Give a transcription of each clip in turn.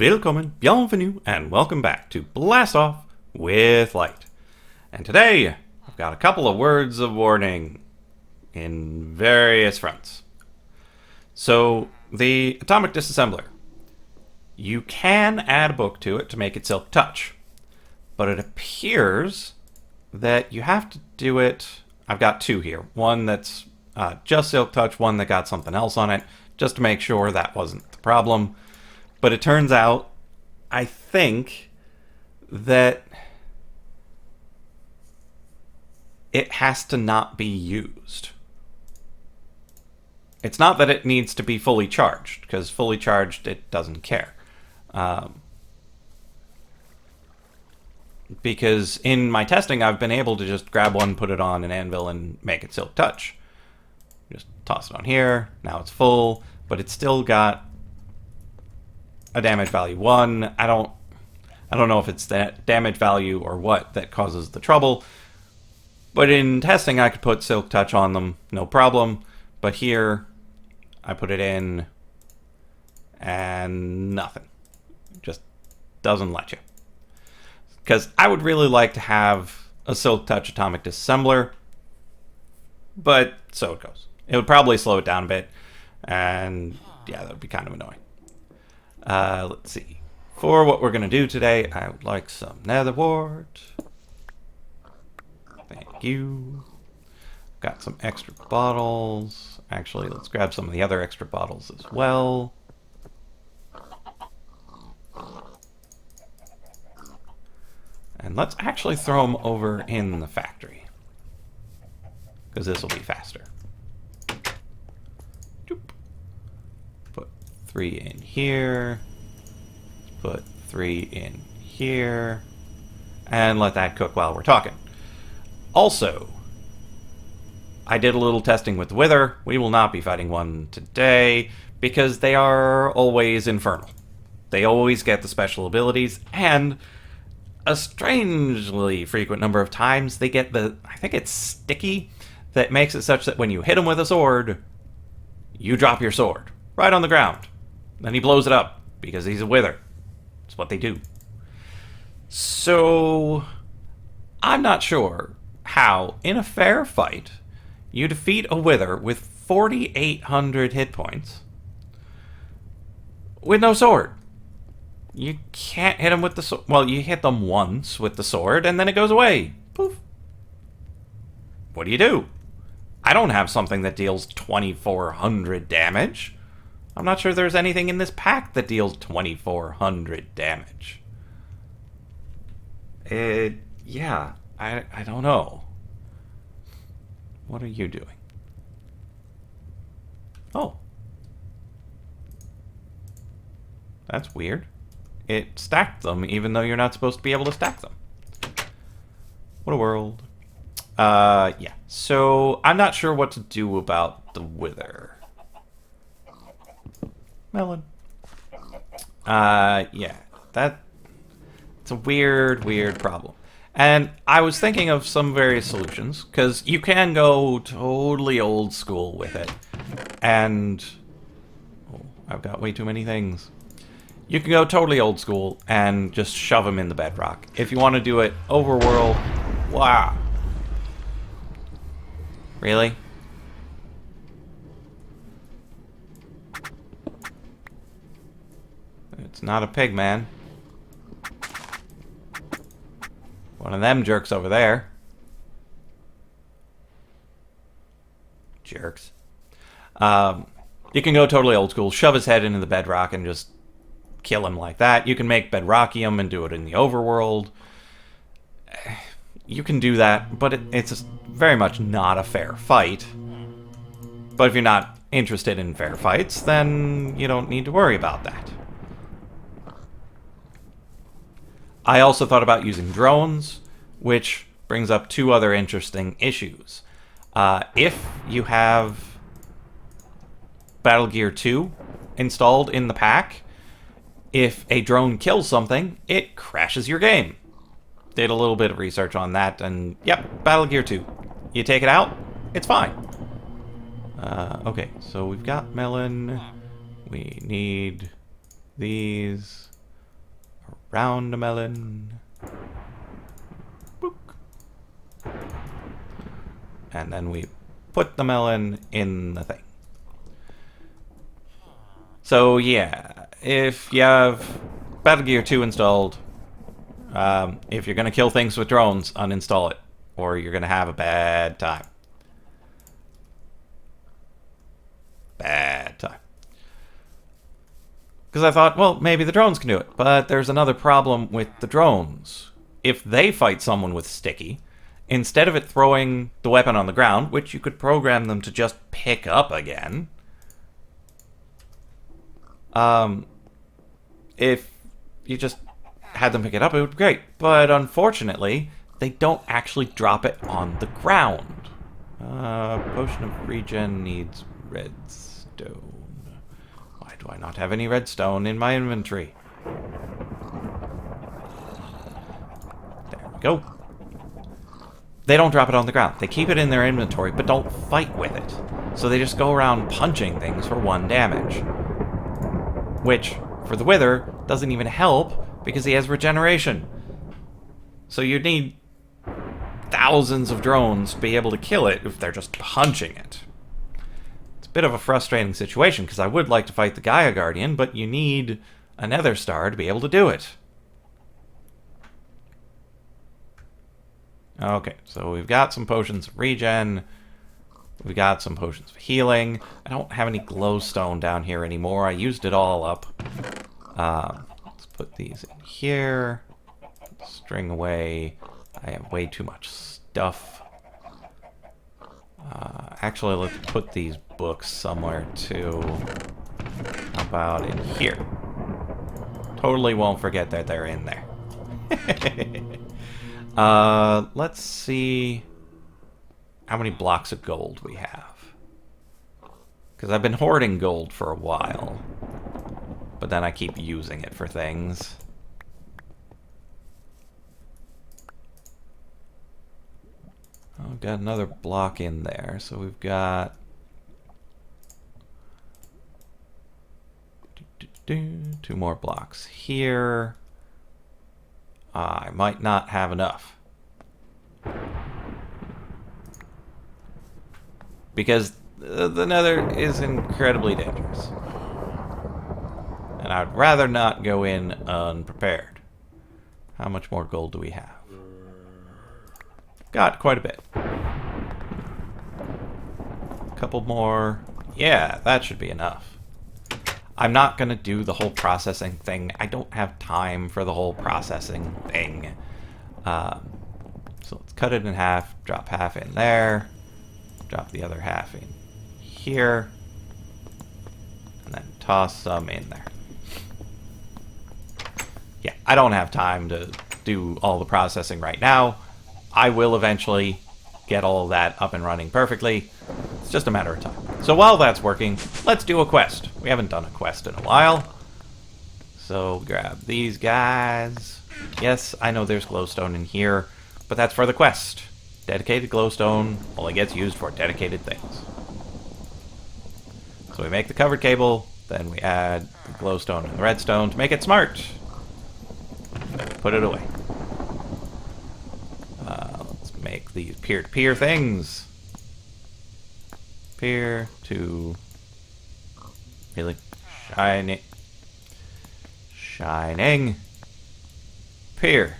Willkommen, bienvenue, and welcome back to Blast Off with Light. And today, I've got a couple of words of warning in various fronts. So, the atomic disassembler. You can add a book to it to make it Silk Touch, but it appears that you have to do it. I've got two here. One that's just Silk Touch, one that got something else on it, just to make sure that wasn't the problem. But it turns out, I think, that it has to not be used. It's not that it needs to be fully charged, because fully charged, it doesn't care. Because in my testing, I've been able to just grab one, put it on an anvil, and make it Silk Touch. Just toss it on here, now it's full, but it's still got a damage value 1. I don't know if it's that damage value or what that causes the trouble. But in testing, I could put Silk Touch on them, no problem. But here, I put it in, and nothing. Just doesn't let you. Because I would really like to have a Silk Touch atomic disassembler, but so it goes. It would probably slow it down a bit, and yeah, that would be kind of annoying. Let's see. For what we're going to do today, I would like some nether wart. Thank you. Got some extra bottles. Actually, let's grab some of the other extra bottles as well. And let's actually throw them over in the factory, because this will be faster. Put 3 in here. Put 3 in here. And let that cook while we're talking. Also, I did a little testing with the Wither. We will not be fighting one today, because they are always infernal. They always get the special abilities, and a strangely frequent number of times they get the, I think it's sticky, that makes it such that when you hit him with a sword, you drop your sword right on the ground. Then he blows it up, because he's a Wither. It's what they do. So, I'm not sure how, in a fair fight, you defeat a Wither with 4,800 hit points with no sword. You can't hit them with the sword. Well, you hit them once with the sword, and then it goes away. Poof. What do? I don't have something that deals 2,400 damage. I'm not sure there's anything in this pack that deals 2,400 damage. Yeah, I don't know. What are you doing? Oh. That's weird. It stacked them, even though you're not supposed to be able to stack them. What a world. Yeah. So, I'm not sure what to do about the Wither. Melon. Yeah. It's a weird problem. And I was thinking of some various solutions, because you can go totally old school with it. And oh, I've got way too many things. You can go totally old school and just shove them in the bedrock. If you want to do it overworld, wow. Really? It's not a pig, man. One of them jerks over there. Jerks. You can go totally old school, shove his head into the bedrock and just kill him like that. You can make bedrockium and do it in the overworld. You can do that, but it's very much not a fair fight. But if you're not interested in fair fights, then you don't need to worry about that. I also thought about using drones, which brings up two other interesting issues. If you have Battle Gear 2 installed in the pack, if a drone kills something, it crashes your game. Did a little bit of research on that, and yep, Battle Gear 2. You take it out, it's fine. Okay, so we've got melon. We need these. around the melon. Boop. And then we put the melon in the thing. So yeah, if you have Battle Gear 2 installed, if you're going to kill things with drones, uninstall it, or you're going to have a bad time. Bad time. Because I thought, well, maybe the drones can do it. But there's another problem with the drones. If they fight someone with sticky, instead of it throwing the weapon on the ground, which you could program them to just pick up again, if you just had them pick it up, it would be great. But unfortunately, they don't actually drop it on the ground. Potion of regen needs redstone. Why do I not have any redstone in my inventory? There we go. They don't drop it on the ground. They keep it in their inventory, but don't fight with it. So they just go around punching things for 1 damage. Which, for the Wither, doesn't even help because he has regeneration. So you'd need thousands of drones to be able to kill it if they're just punching it. It's a bit of a frustrating situation because I would like to fight the Gaia Guardian, but you need a Nether Star to be able to do it. Okay, so we've got some potions of regen. We've got some potions of healing. I don't have any glowstone down here anymore. I used it all up. Let's put these in here. String away. I have way too much stuff. Actually, let's put these books somewhere too. How about in here? Totally won't forget that they're in there. Let's see how many blocks of gold we have. Because I've been hoarding gold for a while. But then I keep using it for things. Oh, we've got another block in there. So we've got... 2 more blocks here. I might not have enough. Because the Nether is incredibly dangerous. And I'd rather not go in unprepared. How much more gold do we have? Got quite a bit. A couple more. Yeah, that should be enough. I'm not going to do the whole processing thing. I don't have time for the whole processing thing. So let's cut it in half, drop half in there, drop the other half in here, and then toss some in there. Yeah, I don't have time to do all the processing right now. I will eventually get all that up and running perfectly. It's just a matter of time. So while that's working, let's do a quest. We haven't done a quest in a while. So grab these guys. Yes, I know there's glowstone in here, but that's for the quest. Dedicated glowstone only gets used for dedicated things. So we make the covered cable, then we add the glowstone and the redstone to make it smart. Put it away. Let's make these peer-to-peer things. Peer to... Really? Shining. Peer.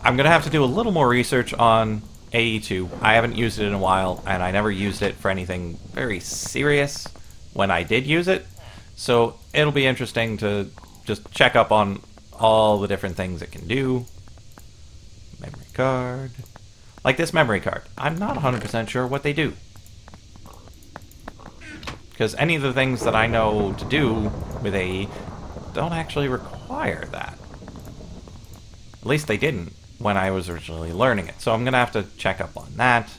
I'm going to have to do a little more research on AE2. I haven't used it in a while, and I never used it for anything very serious when I did use it. So it'll be interesting to just check up on all the different things it can do. Memory card. Like this memory card. I'm not 100% sure what they do. Because any of the things that I know to do with AE don't actually require that. At least they didn't when I was originally learning it. So I'm going to have to check up on that.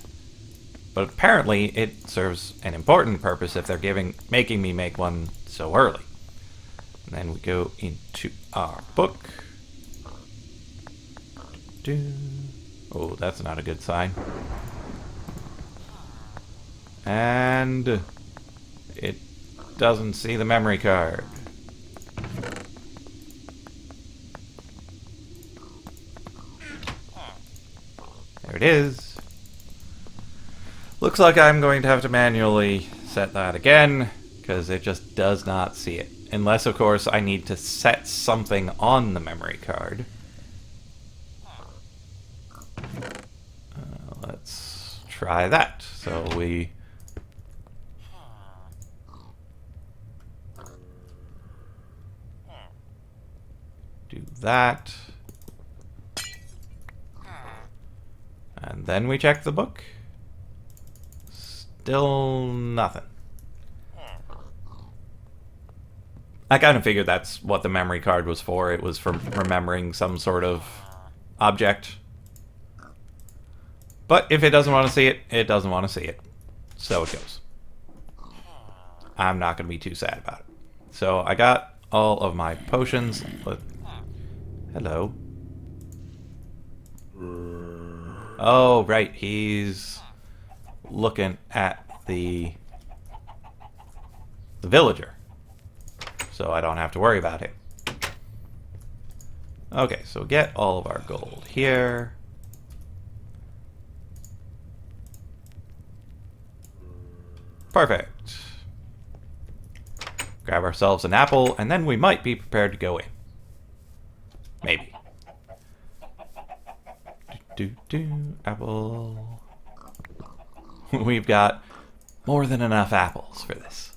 But apparently it serves an important purpose if they're making me make one so early. And then we go into our book. Oh, that's not a good sign. And it doesn't see the memory card. There it is. Looks like I'm going to have to manually set that again, because it just does not see it. Unless, of course, I need to set something on the memory card. Let's try that. So we... do that. And then we check the book. Still nothing. I kind of figured that's what the memory card was for. It was for remembering some sort of object. But if it doesn't want to see it, it doesn't want to see it. So it goes. I'm not going to be too sad about it. So I got all of my potions. Hello. Oh, right. He's looking at the villager. So I don't have to worry about him. Okay, so get all of our gold here. Perfect. Grab ourselves an apple, and then we might be prepared to go in. Maybe. Apple. We've got more than enough apples for this.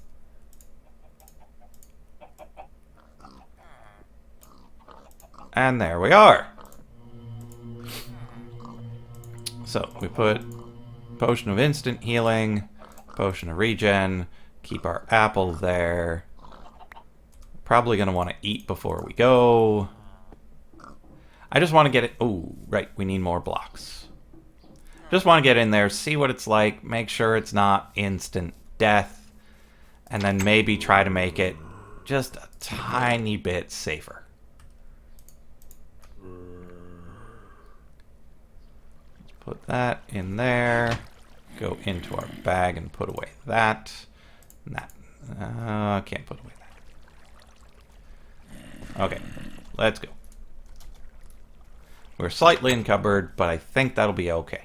And there we are. So we put potion of instant healing, potion of regen, keep our apple there. Probably going to want to eat before we go. I just want to get it... Oh, right, we need more blocks. Just want to get in there, see what it's like, make sure it's not instant death, and then maybe try to make it just a tiny bit safer. Let's put that in there. Go into our bag and put away that. And that. I can't put away that. Okay, let's go. We're slightly encumbered, but I think that'll be okay.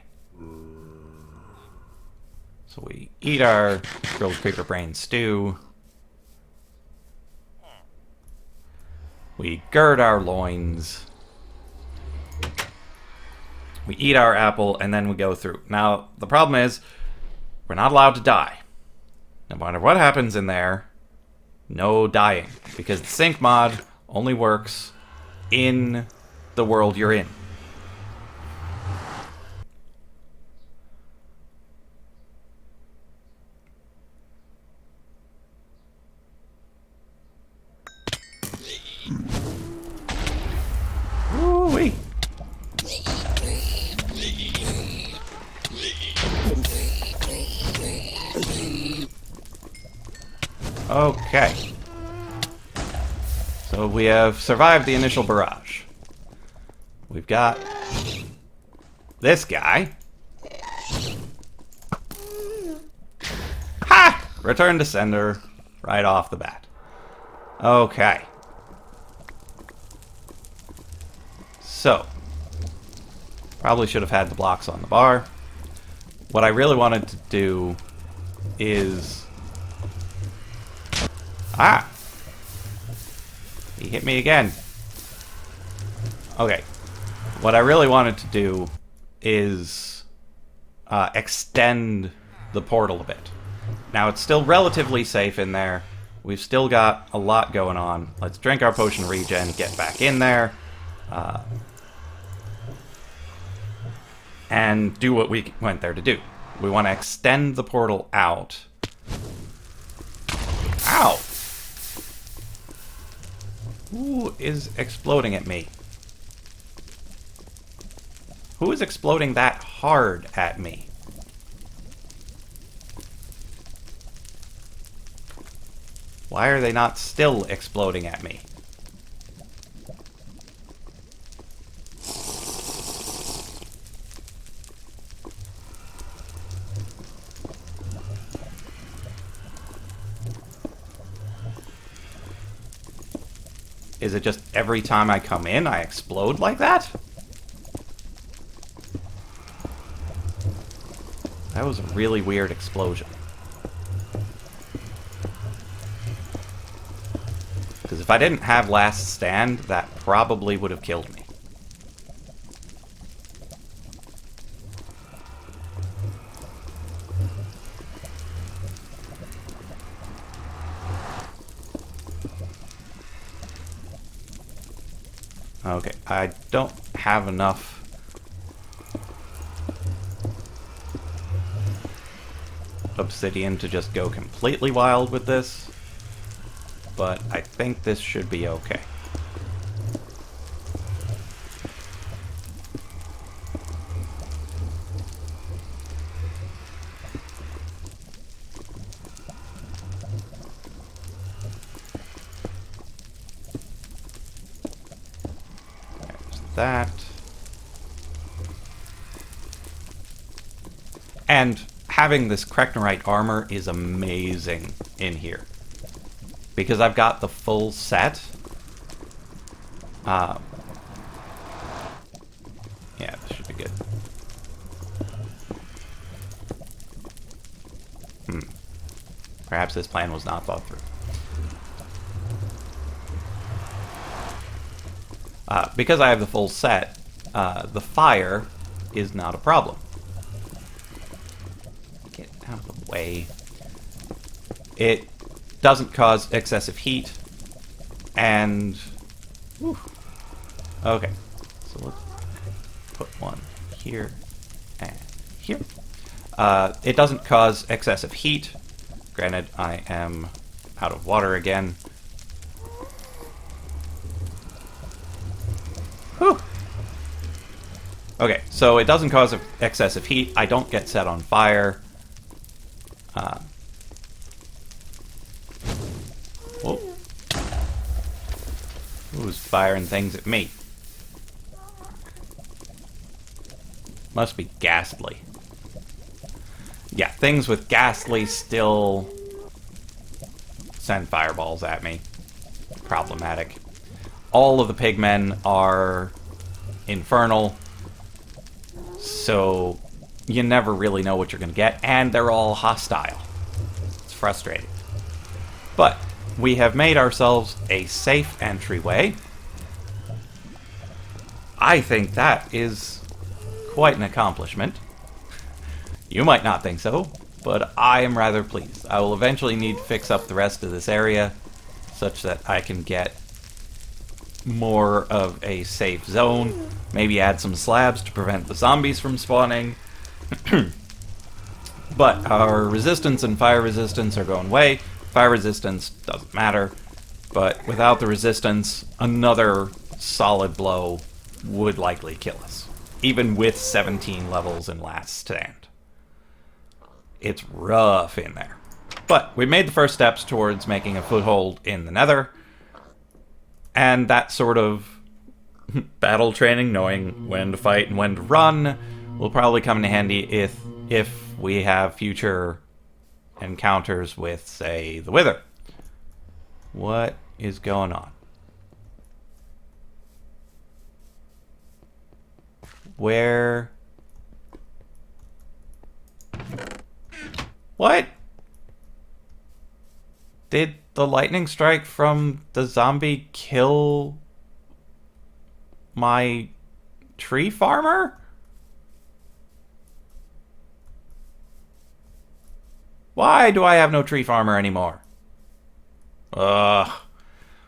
So we eat our grilled creeper brain stew. We gird our loins. We eat our apple, and then we go through. Now, the problem is, we're not allowed to die. No matter what happens in there, no dying. Because the sync mod only works in the world you're in. Woo-wee. Okay. So we have survived the initial barrage. We've got this guy. Ha! Return to sender right off the bat. Okay. So, probably should have had the blocks on the bar. What I really wanted to do is... Ah! He hit me again. Okay. What I really wanted to do is extend the portal a bit. Now, it's still relatively safe in there. We've still got a lot going on. Let's drink our potion regen, get back in there, and do what we went there to do. We want to extend the portal out. Ow! Who is exploding at me? Who is exploding that hard at me? Why are they not still exploding at me? Is it just every time I come in, I explode like that? That was a really weird explosion. Because if I didn't have Last Stand, that probably would have killed me. Okay, I don't have enough obsidian to just go completely wild with this, but I think this should be okay. That. And having this Kreknorite armor is amazing in here. Because I've got the full set. Yeah, this should be good. Perhaps this plan was not thought through. Because I have the full set, the fire is not a problem. Get out of the way. It doesn't cause excessive heat, and... Whew. Okay, so let's put one here and here. It doesn't cause excessive heat. Granted, I am out of water again. Whew. Okay, so it doesn't cause excessive heat. I don't get set on fire. Whoa. Who's firing things at me? Must be Ghastly. Yeah, things with Ghastly still send fireballs at me. Problematic. All of the pigmen are infernal, so you never really know what you're going to get, and they're all hostile. It's frustrating. But we have made ourselves a safe entryway. I think that is quite an accomplishment. You might not think so, but I am rather pleased. I will eventually need to fix up the rest of this area such that I can get more of a safe zone. Maybe add some slabs to prevent the zombies from spawning. But our resistance and fire resistance are going away. Fire resistance doesn't matter, but without the resistance, another solid blow would likely kill us, even with 17 levels in Last Stand. It's rough in there. But we made the first steps towards making a foothold in the Nether, and that sort of battle training, knowing when to fight and when to run, will probably come in handy if we have future encounters with, say, the Wither. What is going on? Where? What? Did the lightning strike from the zombie kill my tree farmer? Why do I have no tree farmer anymore? Ugh.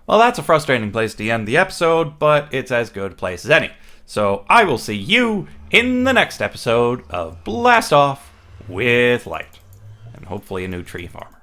Well, that's a frustrating place to end the episode, but it's as good a place as any. So I will see you in the next episode of Blast Off with Light. And hopefully a new tree farmer.